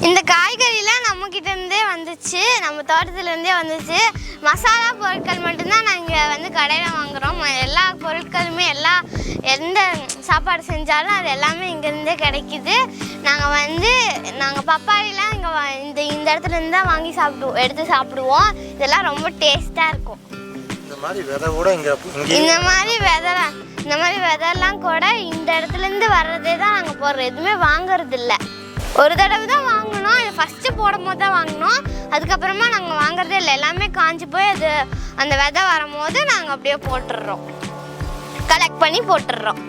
இந்த காய்கறிலாம் நம்மக்கிட்ட இருந்தே வந்துச்சு, நம்ம தோட்டத்துலேருந்தே வந்துச்சு. மசாலா பொருட்கள் மட்டும்தான் நாங்கள் கடையில் வாங்குகிறோம். எல்லா பொருட்களுமே எந்த சாப்பாடு செஞ்சாலும் அது எல்லாமே இங்கேருந்தே கிடைக்கிது. நாங்கள் பப்பாளிலாம் இந்த இடத்துலேருந்து தான் வாங்கி எடுத்து சாப்பிடுவோம். இதெல்லாம் ரொம்ப டேஸ்ட்டாக இருக்கும். இந்த மாதிரி விதை கூட இந்த மாதிரி விதைலாம் கூட இந்த இடத்துலேருந்து வர்றதே தான் நாங்கள் போடுறோம். எதுவுமே வாங்குறது இல்லை. ஒரு தடவை தான் வாங்கினோம். இது ஃபஸ்ட்டு போடும் போது தான் வாங்கினோம். அதுக்கப்புறமா நாங்கள் வாங்குறதே இல்லை. எல்லாமே காஞ்சி போய் அந்த விதை வரும்போது நாங்கள் அப்படியே போட்டுடுறோம், கலெக்ட் பண்ணி போட்டுடுறோம்.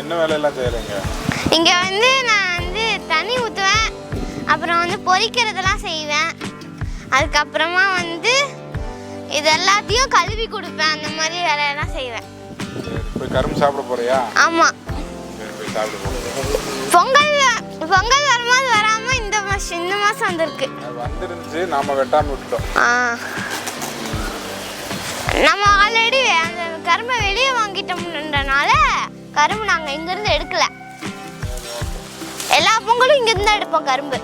என்ன வேலையெல்லாம் செய்கிறீங்க? இங்கே நான் தண்ணி ஊற்றுவேன், அப்புறம் பொரிக்கிறதெல்லாம் செய்வேன். அதுக்கப்புறமா இது எல்லாத்தையும் கழுவி கொடுப்பேன். அந்த மாதிரி வேலையெல்லாம் செய்வேன். போய் கரும்பு சாப்பிட போறியா? ஆமாம். போய் சாப்பிட போகிறேன். பொங்கல் வரும்போது வராமல் இந்த மாதம் வந்திருக்கு. வந்துருந்துச்சு, நாம வெட்டாமல் விட்டுட்டோம். நம்ம ஆல்ரெடி அந்த கரும்பை வெளியே வாங்கிட்டோம்ன்றனால கரும்பு நாங்கள் இங்கேருந்து எடுக்கல. எல்லா பொங்கலும் இங்கேருந்து தான் எடுப்போம் கரும்பு.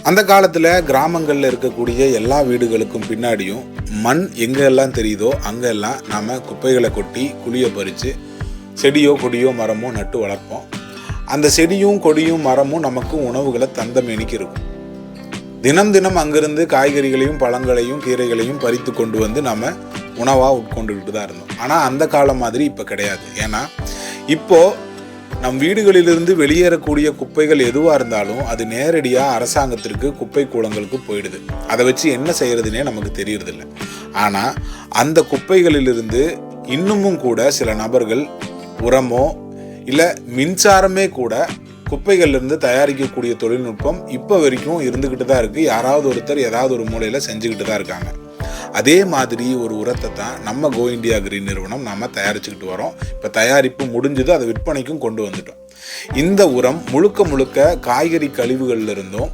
அந்த காலத்தில் கிராமங்களில் இருக்கக்கூடிய எல்லா வீடுகளுக்கும் பின்னாடியும் மண் எங்கெல்லாம் தெரியுதோ அங்கெல்லாம் நாம் குப்பைகளை கொட்டி குழியை பறித்து செடியோ கொடியோ மரமோ நட்டு வளர்ப்போம். அந்த செடியும் கொடியும் மரமும் நமக்கு உணவுகளை தந்தமேனிக்கு இருக்கும். தினம் தினம் அங்கிருந்து காய்கறிகளையும் பழங்களையும் கீரைகளையும் பறித்து கொண்டு நம்ம உணவாக உட்கொண்டுக்கிட்டு தான் இருந்தோம். ஆனால் அந்த காலம் மாதிரி இப்போ கிடையாது. ஏன்னா இப்போது நம் வீடுகளிலிருந்து வெளியேறக்கூடிய குப்பைகள் எதுவாக இருந்தாலும் அது நேரடியாக அரசாங்கத்திற்கு குப்பை கூளங்களுக்கு போயிடுது. அதை வச்சு என்ன செய்யறதுனே நமக்கு தெரியறதில்லை. ஆனால் அந்த குப்பைகளிலிருந்து இன்னமும் கூட சில நபர்கள் உரமோ இல்லை மின்சாரமே கூட குப்பைகள்லேருந்து தயாரிக்கக்கூடிய தொழில்நுட்பம் இப்போ வரைக்கும் இருந்துக்கிட்டு தான் இருக்குது. யாராவது ஒருத்தர் ஏதாவது ஒரு மூலையில் செஞ்சுக்கிட்டு தான் இருக்காங்க. அதே மாதிரி ஒரு உரத்தை தான் நம்ம கோ இண்டியா கிரீன் நிறுவனம் நாம் தயாரிச்சுக்கிட்டு வரோம். இப்போ தயாரிப்பு முடிஞ்சது, அதை விற்பனைக்கும் கொண்டு வந்துட்டோம். இந்த உரம் முழுக்க காய்கறி கழிவுகளிலிருந்தும்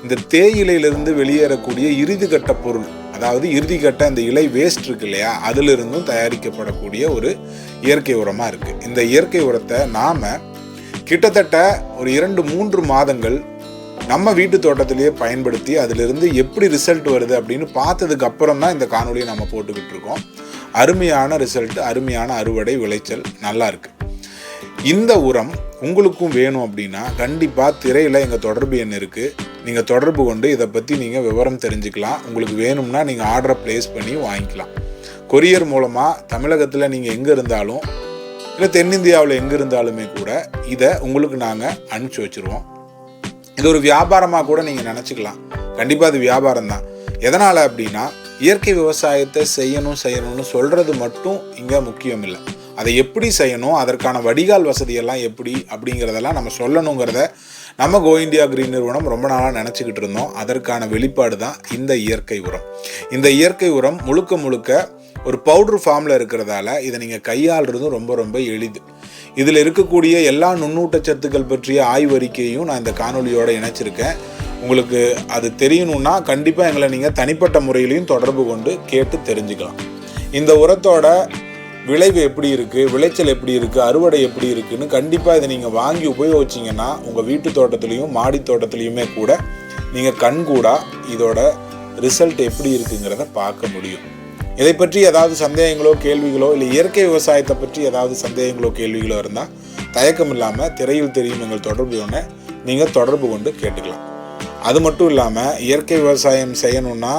இந்த தேயிலையிலிருந்து வெளியேறக்கூடிய இறுதிக்கட்ட பொருள், அதாவது இறுதிக்கட்ட இந்த இலை வேஸ்ட் இருக்கு இல்லையா, அதிலிருந்தும் தயாரிக்கப்படக்கூடிய ஒரு இயற்கை உரமாக இருக்குது. இந்த இயற்கை உரத்தை நாம் கிட்டத்தட்ட ஒரு 2-3 மாதங்கள் நம்ம வீட்டு தோட்டத்திலேயே பயன்படுத்தி அதிலிருந்து எப்படி ரிசல்ட் வருது அப்படின்னு பார்த்ததுக்கு அப்புறம் தான் இந்த காணொலியை நம்ம போட்டுக்கிட்டு இருக்கோம். அருமையான ரிசல்ட், அருமையான அறுவடை, விளைச்சல் நல்லா இருக்கு. இந்த உரம் உங்களுக்கும் வேணும் அப்படின்னா கண்டிப்பாக திரையில் எங்கள் தொடர்பு எண் இருக்குது. நீங்கள் தொடர்பு கொண்டு இதை பற்றி நீங்கள் விவரம் தெரிஞ்சுக்கலாம். உங்களுக்கு வேணும்னா நீங்கள் ஆர்டரை ப்ளேஸ் பண்ணி வாங்கிக்கலாம். கொரியர் மூலமாக தமிழகத்தில் நீங்கள் எங்கே இருந்தாலும் இல்லை தென்னிந்தியாவில் எங்கே இருந்தாலுமே கூட இதை உங்களுக்கு நாங்கள் அனுப்பிச்சி வச்சுருவோம். இது ஒரு வியாபாரமாக கூட நீங்கள் நினச்சிக்கலாம். கண்டிப்பாக அது வியாபாரம் தான். எதனால் அப்படின்னா இயற்கை விவசாயத்தை செய்யணும்னு சொல்கிறது மட்டும் இங்கே முக்கியம் இல்லை. அதை எப்படி செய்யணும், அதற்கான வடிகால் வசதியெல்லாம் எப்படி அப்படிங்கிறதெல்லாம் நம்ம சொல்லணுங்கிறத நம்ம கோ இண்டியா கிரீன் நிறுவனம் ரொம்ப நாளாக நினச்சிக்கிட்டு இருந்தோம். அதற்கான வெளிப்பாடு தான் இந்த இயற்கை உரம். இந்த இயற்கை உரம் முழுக்க ஒரு பவுடர் ஃபார்மில் இருக்கிறதால இதை நீங்கள் கையாளுறதும் ரொம்ப எளிது. இதில் இருக்கக்கூடிய எல்லா நுண்ணூட்டச்சத்துக்கள் பற்றிய ஆய்வறிக்கையும் நான் இந்த காணொலியோடு இணைச்சிருக்கேன். உங்களுக்கு அது தெரியணும்னா கண்டிப்பாக எங்களை நீங்கள் தனிப்பட்ட முறையிலையும் தொடர்பு கொண்டு கேட்டு தெரிஞ்சுக்கலாம். இந்த உரத்தோட விளைவு எப்படி இருக்குது, விளைச்சல் எப்படி இருக்குது, அறுவடை எப்படி இருக்குதுன்னு கண்டிப்பாக இதை நீங்கள் வாங்கி உபயோகிச்சிங்கன்னா உங்கள் வீட்டு தோட்டத்துலேயும் மாடி தோட்டத்துலேயுமே கூட நீங்கள் கண்கூடாக இதோட ரிசல்ட் எப்படி இருக்குங்கிறத பார்க்க முடியும். இதை பற்றி ஏதாவது சந்தேகங்களோ கேள்விகளோ இல்லை இயற்கை விவசாயத்தை பற்றி ஏதாவது சந்தேகங்களோ கேள்விகளோ இருந்தால் தயக்கம் இல்லாமல் திரையில் தெரியும் எங்கள் தொடர்பு ஒன்று நீங்கள் தொடர்பு கொண்டு கேட்டுக்கலாம். அது மட்டும் இல்லாமல் இயற்கை விவசாயம் செய்யணுன்னா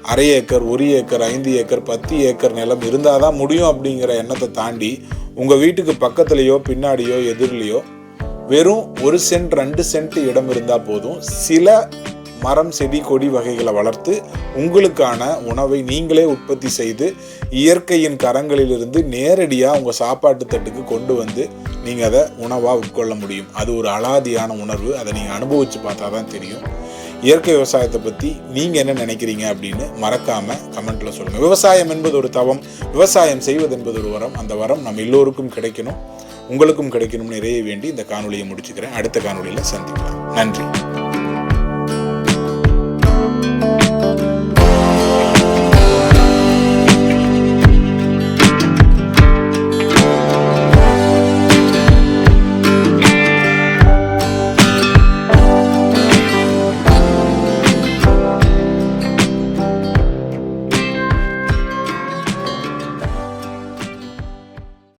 1/2 ஏக்கர் 1 ஏக்கர் 5 ஏக்கர் 10 ஏக்கர் நிலம் இருந்தால் தான் முடியும் அப்படிங்கிற எண்ணத்தை தாண்டி உங்கள் வீட்டுக்கு பக்கத்துலேயோ பின்னாடியோ எதிரிலையோ வெறும் 1 சென்ட் 2 சென்ட் இடம் இருந்தால் போதும், சில மரம் செடி கொடி வகைகளை வளர்த்து உங்களுக்கான உணவை நீங்களே உற்பத்தி செய்து இயற்கையின் கரங்களிலிருந்து நேரடியாக உங்கள் சாப்பாட்டு தட்டுக்கு கொண்டு வந்து நீங்கள் அதை உணவாக உட்கொள்ள முடியும். அது ஒரு அலாதியான உணர்வு. அதை நீங்கள் அனுபவித்து பார்த்தா தான் தெரியும். இயற்கை விவசாயத்தை பற்றி நீங்கள் என்ன நினைக்கிறீங்க அப்படின்னு மறக்காமல் கமெண்ட்டில் சொல்லுங்கள். விவசாயம் என்பது ஒரு தவம், விவசாயம் செய்வது என்பது ஒரு வரம். அந்த வரம் நம்ம எல்லோருக்கும் கிடைக்கணும், உங்களுக்கும் கிடைக்கணும்னு நிறைய வேண்டி இந்த காணொலியை முடிச்சுக்கிறேன். அடுத்த காணொலியில் சந்திக்கலாம். நன்றி.